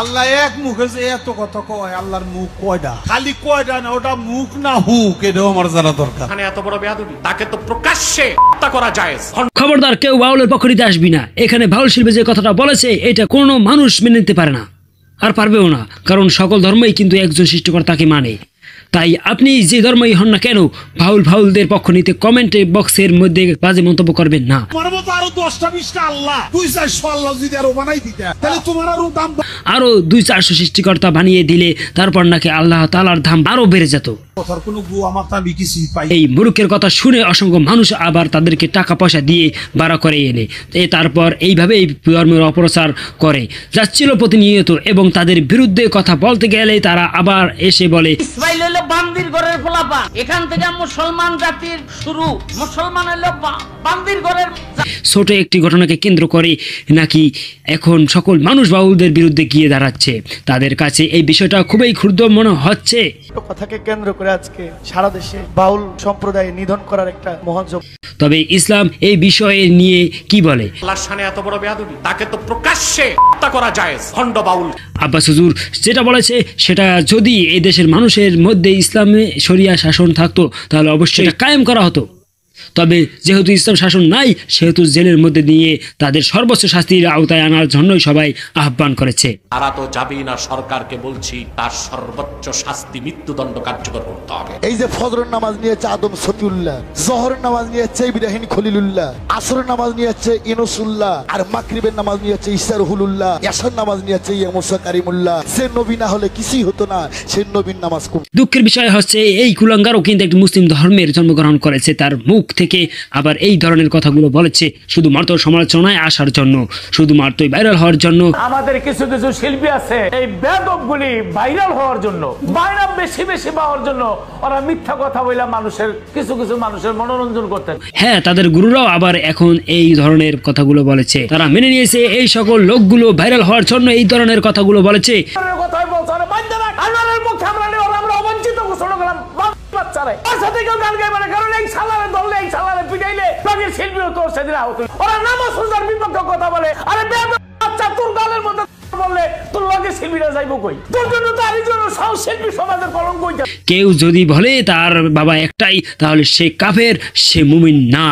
আল্লাহ এক মুখে যে এত কথা কয়, আল্লাহর মুখ কয়টা? খালি কয়টা না, ওটা মুখ না হুক, এটাও আমার জানা দরকার। এত বড় বেয়াদবি, তাকে তো প্রকাশ্যে হত্যা করা যায়। খবরদার কেউ বাউলের পক্ষ নিতে আসবি না। এখানে বাউল শিল্পী যে কথাটা বলেছে এটা কোনো মানুষ মেনে নিতে পারে না, আর পারবেও না, কারণ সকল ধর্মই কিন্তু একজন সৃষ্টিকর্তাকে মানে। তাই আপনি যে ধর্মই হন না কেন, ভাউলদের পক্ষ নিতে কমেন্ট বক্সের মধ্যে বাজে মন্তব্য করবেন না। আরো 200-400 সৃষ্টিকর্তা বানিয়ে দিলে তারপর নাকি আল্লাহ তাআলার দাম আরো বেড়ে যেত। এই মূর্খের কথা শুনে অসংখ্য মানুষ আবার তাদেরকে টাকা পয়সা দিয়ে ভাড়া করে এনে তারপর এইভাবে এই ধর্মের অপপ্রচার করে যাচ্ছিল প্রতিনিয়ত, এবং তাদের বিরুদ্ধে কথা বলতে গেলে তারা আবার এসে বলে ইসরাইল হলো বান্দির ঘরের পোলাপা, এখান থেকে মুসলমান জাতির শুরু, মুসলমান হলো বান্দির ঘরের। ছোট একটি ঘটনাকে কেন্দ্র করে নাকি এখন সকল মানুষ বাউলদের বিরুদ্ধে গিয়ে দাঁড়াচ্ছে। তাদের কাছে এই বিষয়টা খুবই ক্ষুদ্র মনে হচ্ছে। কথাকে কেন্দ্র করে আজকে সারা দেশে বাউল সম্প্রদায় নিধন করার একটা মহান। তবে ইসলাম এই বিষয়ে নিয়ে কি বলে? আল্লাহর শানে এত বড় বেয়াদবি, তাকে তো প্রকাশ্যে হত্যা করা যায়। ভণ্ড বাউল আব্বাস হুজুর যেটা বলেছে সেটা যদি এই দেশের মানুষের মধ্যে ইসলামে শরিয়া শাসন থাকতো তাহলে অবশ্যই কায়েম করা হতো। তবে যেহেতু ইসলাম শাসন নাই, সেহেতু জেলের মধ্যে নিয়ে তাদের সর্বোচ্চ শাস্তির আওতায় আনার জন্যই সবাই আহ্বান করেছে। তারা তো যাবেই না, সরকারকে বলছি তার সর্বোচ্চ শাস্তি মৃত্যুদণ্ড কার্যকর করতে হবে। এই যে ফজরের নামাজ নিয়েছে আদম সফিউল্লাহ, জোহরের নামাজ নিয়েছে ইব্রাহিম খলিলুল্লাহ, আসরের নামাজ নিয়েছে ইনুসুল্লাহ, আর মাগরিবের নামাজ নিয়েছে ঈসা রুহুল্লাহ, ইয়াসার নামাজ নিয়েছে মুসা কারিমুল্লাহ। সে নবী না হলে কিছুই হতো না, সে নবীর নামাজ। দুঃখের বিষয় হচ্ছে এই কুলাঙ্গারও কিন্তু একটি মুসলিম ধর্মের জন্মগ্রহণ করেছে, তার মুখ থেকে আবার এই ধরনের কথাগুলো বলেছে শুধুমাত্র সমালোচনায় আসার জন্য, শুধুমাত্র ভাইরাল হওয়ার জন্য। আমাদের কিছু কিছু শিল্পী আছে এই বেয়াদবগুলি ভাইরাল হওয়ার জন্য, বাইরা বেশি বেশি পাওয়ার জন্য ওরা মিথ্যা কথা বলে মানুষের কিছু মানুষের মনোরঞ্জন করতে। হ্যাঁ, তাদের গুরুরাও আবার এখন এই ধরনের কথাগুলো বলেছে। তারা মেনে নিয়েছে এই সকল লোকগুলো ভাইরাল হওয়ার জন্য এই ধরনের কথাগুলো বলেছে। কথাই বলছে ওরা বান্দা না, আল্লাহর মুখ আমরা অবঞ্চিত ঘোষণা করলাম বাচ্চারা ওর সাথে কেউ গান গাইবে না, কারণ এই সালারে ধরলে এই সালারে পিটাইলে বাকি শিল্পীও তোর সেদিন আহত। ওরা নামাজ রোজার বিপক্ষে কথা বলে, আরে বাচ্চা তোর গালের মধ্যে বললে তোর লগে শিল্পীরা যাইবো কই? তোর জন্য তো আরেকজন শিল্পী সমাজের কলঙ্ক হইছে। কেউ যদি বলে তার বাবা একটাই, তাহলে সে কাফের, সে মুমিন না।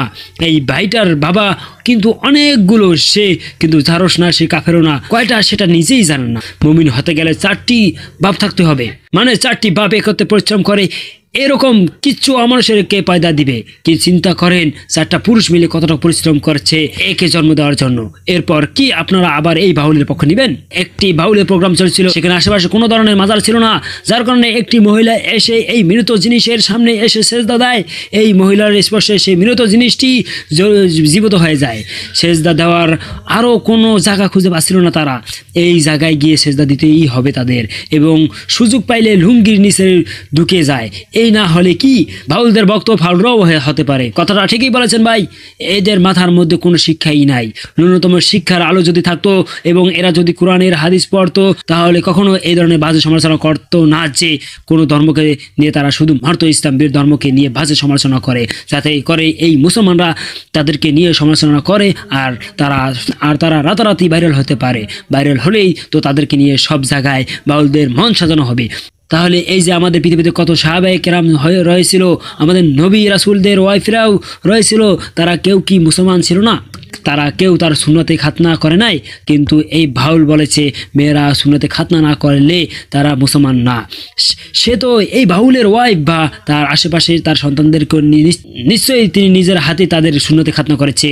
এই ভাইটার বাবা কিন্তু অনেকগুলো, সে কিন্তু জারস না, সে কাফেরও না। কয়টা সেটা নিজেই জানেন না। মুমিন হতে গেলে 4টি বাপ থাকতে হবে, মানে 4টি বাপ একত্রে পরিশ্রম করে, এরকম কিচ্ছু মানুষের কে পয়দা দিবে? কি চিন্তা করেন 4টা পুরুষ মিলে কতটা পরিশ্রম করছে একে জন্ম দেওয়ার জন্য। এরপর কি আপনারা আবার এই বাউলের পক্ষ নেবেন? একটি বাউলের প্রোগ্রাম চলছিল, সেখানে আশেপাশে কোনো ধরনের মাজার ছিল না, যার কারণে একটি মহিলা এসে এই মৃত জিনিসের সামনে এসে সেজদা দেয়। এই মহিলার স্পর্শে সেই মৃত জিনিসটি জীবিত হয়ে যায়। সেজদা দেওয়ার আরও কোনো জায়গা খুঁজে পাচ্ছিল না তারা, এই জায়গায় গিয়ে সেজদা দিতেই হবে তাদের, এবং সুযোগ পাইলে লুঙ্গির নিচে ঢুকে যায়। এই না হলে কি বাউলদের বক্তব্য ফাউলরাও হতে পারে। কথাটা ঠিকই বলেছেন ভাই, এদের মাথার মধ্যে কোনো শিক্ষাই নাই। ন্যূনতম শিক্ষার আলো যদি থাকতো এবং এরা যদি কোরআনের হাদিস পড়তো, তাহলে কখনো এই ধরনের বাজে সমালোচনা করতো না, যে কোনো ধর্মকে নিয়ে তারা শুধু মারত, ইসলামের ধর্মকে নিয়ে বাজে সমালোচনা করে, যাতে করে এই মুসলমানরা তাদেরকে নিয়ে সমালোচনা করে আর তারা রাতারাতি ভাইরাল হতে পারে। ভাইরাল হলেই তো তাদেরকে নিয়ে সব জায়গায় বাউলদের মন সাজানো হবে। তাহলে এই যে আমাদের পৃথিবীতে কত সাহাবায়ে কেরাম রয়েছিল, আমাদের নবী রাসূলদের ওয়াইফরাও রয়েছিল, তারা কেউ কি মুসলমান ছিল না? তারা কেউ তার সুন্নতে খাতনা করে নাই, কিন্তু এই বাউল বলেছে মেয়েরা সুন্নতে খাতনা না করলে তারা মুসলমান না। সে তো এই বাউলের ওয়াইফ বা তার আশেপাশে তার সন্তানদেরকে নিশ্চয়ই তিনি নিজের হাতে তাদের সুন্নতে খাতনা করেছে।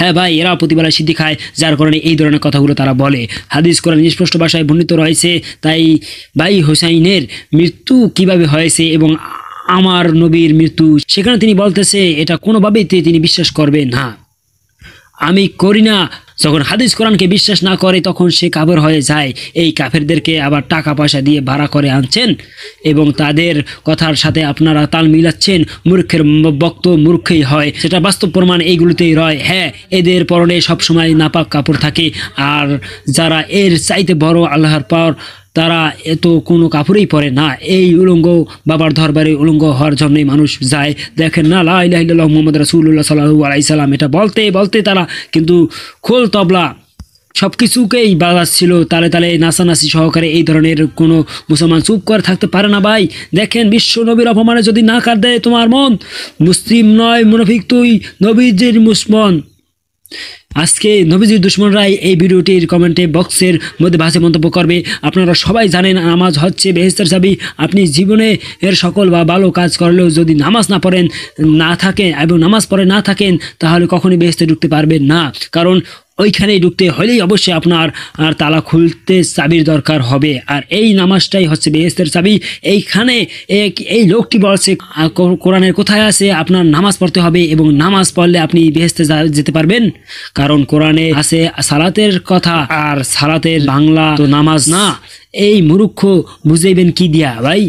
হ্যাঁ ভাই, এরা প্রতিবেলায় সিদ্ধি খায়, যার কারণে এই ধরনের কথাগুলো তারা বলে। হাদিস কোরআন স্পষ্ট ভাষায় বর্ণিত রয়েছে। তাই ভাই হোসাইনের মৃত্যু কিভাবে হয়েছে এবং আমার নবীর মৃত্যু, সেখানে তিনি বলতেছে এটা কোনোভাবেই তিনি বিশ্বাস করবে না, আমি করি না। যখন হাদিস কোরআনকে বিশ্বাস না করে তখন সে কাফের হয়ে যায়। এই কাফেরদেরকে আবার টাকা পয়সা দিয়ে ভাড়া করে আনছেন এবং তাদের কথার সাথে আপনারা তাল মিলাচ্ছেন। মূর্খের বক্তব্য মূর্খই হয়, সেটা বাস্তব প্রমাণ এইগুলোতেই রয়। হ্যাঁ, এদের পরনে সবসময় নাপাক কাপড় থাকে, আর যারা এর চাইতে বড় আল্লাহর পর তারা এত কোনো কাপড়ই পরে না। এই উলঙ্গ বাবার দরবারে উলঙ্গ হওয়ার জন্যই মানুষ যায়। দেখেন না, লা ইলাহা ইল্লাল্লাহ মুহাম্মদ রাসূলুল্লাহ সাল্লাল্লাহু আলাইহি সাল্লাম, এটা বলতে বলতে তারা কিন্তু খোল তবলা সবকিছুকেই বাজাচ্ছিল তালে তালে নাচানাচি সহকারে। এই ধরনের কোনো মুসলমান চুপ করে থাকতে পারে না ভাই। দেখেন বিশ্ব নবীর অপমানে যদি না কাট দেয় তোমার মন, মুসলিম নয় মুনাফিক তুই, নবীজির মুসলমান। আজকে নবীজির দুশমনরাই এই ভিডিওটির কমেন্টে বক্সের মধ্যে ভাষে মন্তব্য করবে। আপনারা সবাই জানেন নামাজ হচ্ছে বেহেশতের চাবি। আপনি জীবনে এর সকল বা ভালো কাজ করলেও যদি নামাজ না পড়েন না থাকেন এবং নামাজ পড়ে না থাকেন তাহলে কখনই বেহেশতে ঢুকতে পারবেন না। কারণ ওইখানেই ঢুকতে হলেই অবশ্যই আপনার আর তালা খুলতে চাবির দরকার হবে। আর এই নামাজটাই হচ্ছে বেহেশতের চাবি। এইখানে এই লোকটি বলছে কোরআনের কোথায় আছে আপনার নামাজ পড়তে হবে এবং নামাজ পড়লে আপনি বেহেশতে যেতে পারবেন। কারণ কোরআনে আছে সালাতের কথা, আর সালাতের বাংলা তো নামাজ না। এই মূর্খ বুঝাইবেন কি দিয়া ভাই?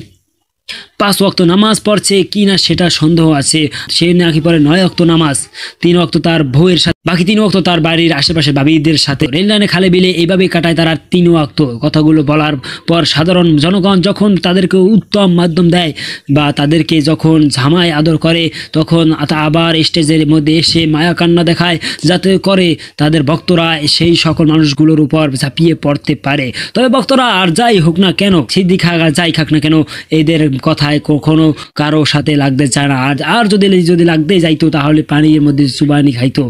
5 ওয়াক্ত নামাজ পড়ছে কি না সেটা সন্দেহ আছে। সে নাকি পরে 9 ওয়াক্ত নামাজ, 3 ওয়াক্ত তার বউয়ের সাথে, বাকি 3 ওয়াক্ত তার বাড়ির আশেপাশে ভাবিদের সাথে। রেল লাইনে খালে বিলে এইভাবে কাটায় তারা 3 ওয়াক্ত। কথাগুলো বলার পর সাধারণ জনগণ যখন তাদেরকে উত্তম মাধ্যম দেয় বা তাদেরকে যখন ঝামায় আদর করে তখন আবার স্টেজের মধ্যে এসে মায়া কান্না দেখায় যাতে করে তাদের ভক্তরা সেই সকল মানুষগুলোর উপর ঝাঁপিয়ে পড়তে পারে। তবে ভক্তরা আর যাই হোক না কেন, সিদ্দিক খাগা যাই খাক না কেন, এদের কথায় কখনো কারো সাথে লাগতে চায় না। আর যদি লাগতে যাইতো তাহলে পানির মধ্যে চুবানি খাইতো।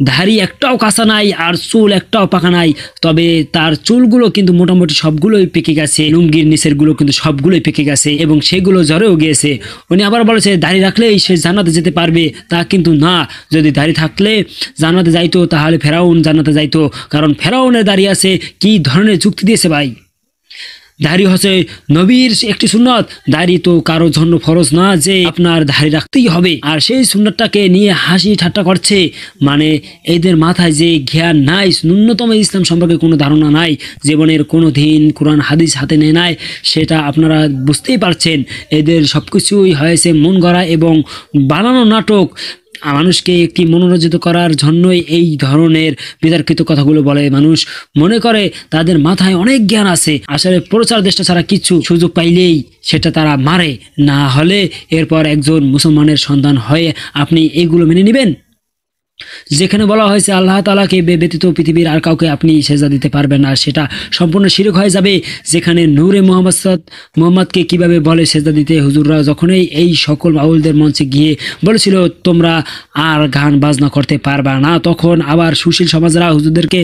দাড়ি একটাও কাঁচা নাই আর চুল একটাও পাকা নাই, তবে তার চুলগুলো কিন্তু মোটামুটি সবগুলোই পেকে গেছে, লুঙ্গির নিচের গুলো কিন্তু সবগুলোই পেকে গেছে এবং সেগুলো জ্বরেও গিয়েছে। উনি আবার বলেছে দাড়ি রাখলেই সে জান্নাতে যেতে পারবে, তা কিন্তু না। যদি দাড়ি থাকলে জান্নাতে যাইতো তাহলে ফেরাউন জান্নাতে যাইতো, কারণ ফেরাউনের দাড়ি আছে। কি ধরনের যুক্তি দিয়েছে ভাই? দাড়ি হচ্ছে নবীর একটি সুন্নত। দাড়ি তো কারোর জন্য ফরজ না যে আপনার দাড়ি রাখতেই হবে। আর সেই সুন্নতটাকে নিয়ে হাসি ঠাট্টা করছে। মানে এদের মাথায় যে জ্ঞান নাই, ন্যূনতম ইসলাম সম্পর্কে কোনো ধারণা নাই, জীবনের কোনো দিন কোরআন হাদিস হাতে নেয় নাই, সেটা আপনারা বুঝতেই পারছেন। এদের সবকিছুই হয়েছে মন গড়া এবং বানানো নাটক। মানুষকে একটি মনোরঞ্জিত করার জন্যই এই ধরনের বিতর্কিত কথাগুলো বলে। মানুষ মনে করে তাদের মাথায় অনেক জ্ঞান আছে, আসলে প্রচার দেশটা ছাড়া কিছু সুযোগ পাইলেই সেটা তারা মারে। না হলে এরপর একজন মুসলমানের সন্তান হয়ে আপনি এইগুলো মেনে নেবেন? যেখানে বলা হয়েছে আল্লাহ তাআলাকে ব্যতীত পৃথিবীর আর কাউকে আপনি সেজদা দিতে পারবেন না, সেটা সম্পূর্ণ শিরক হয়ে যাবে। যেখানে নূরে মোহাম্মদকে কিভাবে বলে সেজদা দিতে, হুজুররা যখনই এই সকল বাউলদের মঞ্চে গিয়ে বলেছিল তোমরা আর গান বাজনা করতে পারবা না, তখন আবার সুশীল সমাজরা হুজুরদেরকে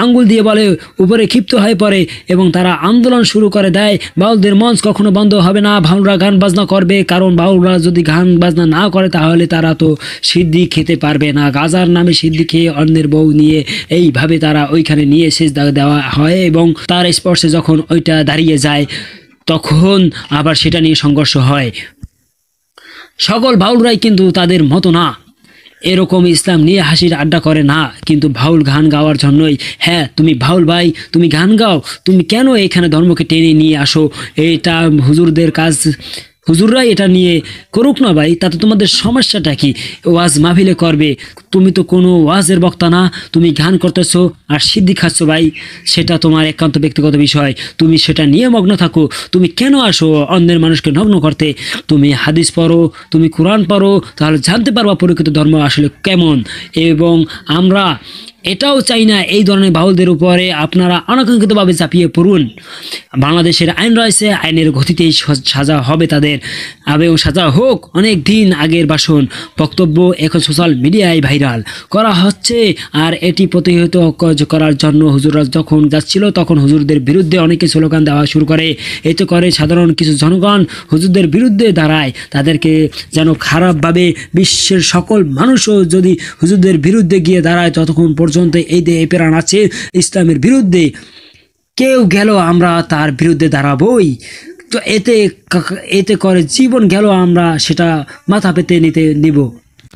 আঙ্গুল দিয়ে বলে, উপরে ক্ষিপ্ত হয়ে পড়ে এবং তারা আন্দোলন শুরু করে দেয়। বাউলদের মঞ্চ কখনো বন্ধ হবে না, বাউলরা গান বাজনা করবে, কারণ বাউলরা যদি গান বাজনা না করে তাহলে তারা তো সিদ্ধি খেতে পারবে না। গাজার নামে সিদ্ধি খেয়ে অন্যের বউ নিয়ে এইভাবে তারা ওইখানে নিয়ে সেজদা দেওয়া হয় এবং তার স্পর্শে যখন ওইটা দাঁড়িয়ে যায় তখন আবার সেটা নিয়ে সংঘর্ষ হয়। সকল বাউলরাই কিন্তু তাদের মতো না, এরকম ইসলাম নিয়ে হাসির আড্ডা করে না, কিন্তু বাউল গান গাওয়ার জন্যই। হ্যাঁ, তুমি বাউল ভাই, তুমি গান গাও, তুমি কেন এখানে ধর্মকে টেনে নিয়ে আসো? এটা হুজুরদের কাজ, হুজুররাই এটা নিয়ে করুক না ভাই, তাতে তোমাদের সমস্যাটা কি? ওয়াজ মাহফিলে করবে, তুমি তো কোনো ওয়াজের বক্তা না, তুমি গান করতেছো আর সিদ্ধি খাচ্ছ ভাই, সেটা তোমার একান্ত ব্যক্তিগত বিষয়, তুমি সেটা নিয়ে মগ্ন থাকো। তুমি কেন আসো অন্যের মানুষকে নগ্ন করতে? তুমি হাদিস পড়ো, তুমি কোরআন পড়ো, তাহলে জানতে পারবা প্রকৃত ধর্ম আসলে কেমন। এবং আমরা এটাও চাই না এই ধরনের বাউলদের উপরে আপনারা অনাকাঙ্ক্ষিতভাবে চাপিয়ে পড়ুন। বাংলাদেশের আইন রয়েছে, আইনের গতিতেই সাজা হবে তাদের, এবং সাজা হোক। অনেক দিন আগের ভাষণ বক্তব্য এখন সোশ্যাল মিডিয়ায় ভাইরাল করা হচ্ছে, আর এটি প্রতিহত করার জন্য হুজুররা যখন যাচ্ছিল তখন হুজুরদের বিরুদ্ধে অনেকে স্লোগান দেওয়া শুরু করে। এতে করে সাধারণ কিছু জনগণ হুজুরদের বিরুদ্ধে দাঁড়ায়, তাদেরকে যেন খারাপভাবে বিশ্বের সকল মানুষও যদি হুজুরদের বিরুদ্ধে গিয়ে দাঁড়ায় ততক্ষণ পর্যন্ত এই প্রাণ আছে ইসলামের বিরুদ্ধে। কেউ গেল আমরা তার বিরুদ্ধে দাঁড়াবই, তো এতে করে জীবন গেল আমরা সেটা মাথা পেতে নিব।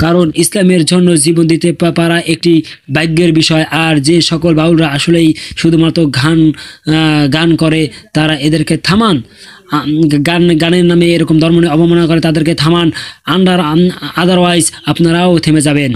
কারণ ইসলামের জন্য জীবন দিতে পারা একটি ভাগ্যের বিষয়। আর যে সকল বাউলরা আসলেই শুধুমাত্র গান করে তারা এদেরকে থামান। গানের নামে এরকম ধর্ম নিয়ে অবমাননা করে তাদেরকে থামান, আদারওয়াইজ আপনারাও থেমে যাবেন।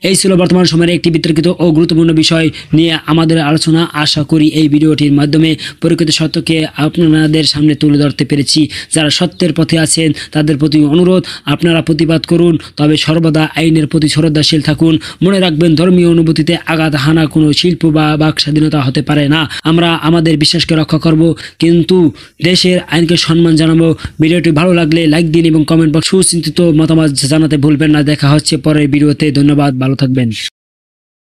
এই ছিল বর্তমান সময়ের একটি বিতর্কিত ও গুরুত্বপূর্ণ বিষয় নিয়ে আমাদের আলোচনা। আশা করি এই ভিডিওটির মাধ্যমে প্রকৃত সত্যকে আপনাদের সামনে তুলে ধরতে পেরেছি। যারা সত্যের পথে আছেন তাদের প্রতি অনুরোধ, আপনারা প্রতিবাদ করুন, তবে সর্বদা আইনের প্রতি শ্রদ্ধাশীল থাকুন। মনে রাখবেন, ধর্মীয় অনুভূতিতে আঘাত হানা কোনো শিল্প বা বাক স্বাধীনতা হতে পারে না। আমরা আমাদের বিশ্বাসকে রক্ষা করব, কিন্তু দেশের আইনকে সম্মান জানাবো। ভিডিওটি ভালো লাগলে লাইক দিন এবং কমেন্ট বক্স সুচিন্তিত মতামত জানাতে ভুলবেন না। দেখা হচ্ছে পরের ভিডিওতে। ধন্যবাদ, ভালো থাকবেন।